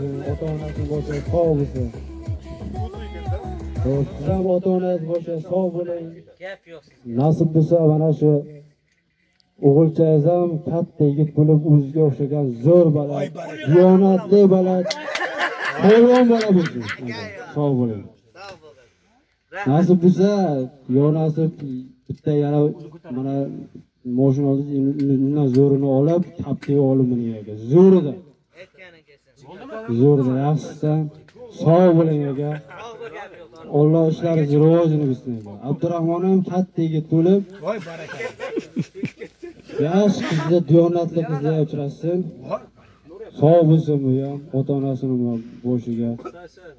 Ota-onasi bo'lsa sog' bo'lsin. Siz ham ota-onangiz bo'lsa sog' bo'ling. Gap yo'q. Nasib bo'lsa mana shu o'g'ilchangiz ham katta yigit bo'lib o'ziga o'xshagan zo'r bola, diyonatli bola, qo'lon bola bo'lsin. Sog' bo'ling. Nasib bo'lsa, yo nasib bitta yana mana mashina oldiz zo'rini olib, kaptiga olib miniga. Zo'rida. Zo'rida yaxshisidan sog' bo'ling aka. Alloh ishlaringizni rivojini bersin aka. Abdurahmon ham katta yigit bo'lib, voy baraka. Yosh qizga diyonatli qizga uchrasin. Sog' bo'lsin bu ham, ota-onasining boshiga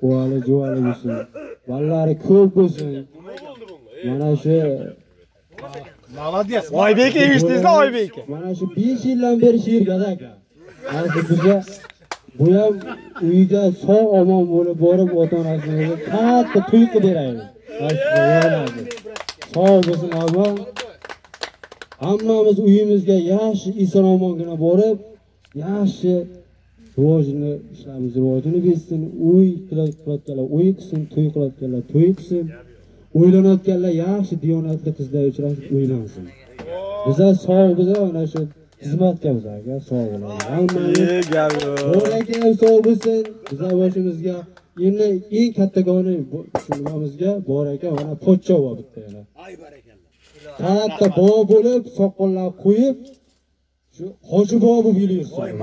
o'g'li juvali bo'lsin. Ballari ko'p bo'lsin. Mana shu Молодец. Oybek eshitdingizmi Oybek? Mana shu 5 yildan beri she'rgada aka. Hozir bizga bu ham uyga sog' omon bo'lib borib ota-onasiga katta to'y qilib beraylik. Sog' bo'lsin ammo hammamiz uyimizga yaxshi eson-omongina borib, yaxshi rivojini ishlarimiz rivojini bersin. Uy qilayotganlar uy qilsin, to'y qilayotganlar to'y qilsin. O'ylanayotganlar yaxshi diyonatli qizlar uchrashib o'ylansin. Bizlar sog' bo'lsa mana shu xizmatga bizlarga sog' bo'ling. Hammamiz bo'lakay sog' bo'lsin. Bizlar boshimizga endi eng kattagoni nimamizga bor ekan, mana pochcha bor bitta yana. Ay barakalloh. Katta bobo bo'lib, soqollar qo'yib, shu hoji bobo bo'lib yursin.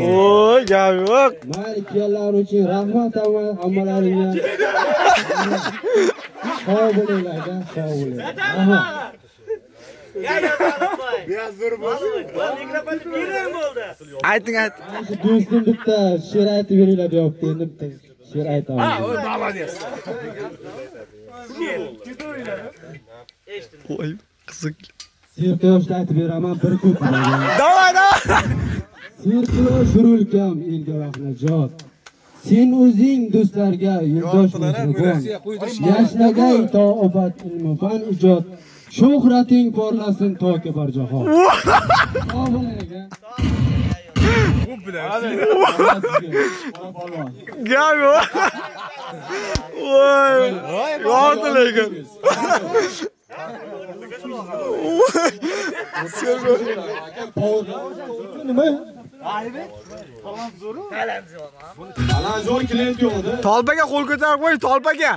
Voy, gap yo'q. Mayli kelganlar uchun rahmat hammalaringga. Sog' bo'linglar, sog' bo'ling. Aha. Biraz zo'r bo'ldi. Mikrofon kirim bo'ldi. Ayting. Do'stim bitta she'r aytib beringlar deyapti. Endi bitta she'r aytaman. Ha, voy, молодец. Voy, qiziq. Sirquyoshni aytib beraman, bir ko'p. Davay. Sirquyosh urilkam elga rahmat. Sen o'zing do'stlarga yo'ldosh bo'lsin. Yashnagay to'obat ilmi fan ijod. Shuhrating porlasin toki bar jahon. Ovolega. Bu bilan. Gap yo'q. Voy. Yordilegan. Nima? Talanzo'r klient yo'qdi. Tolpaga qo'l ko'tarib qo'y, tolpaga.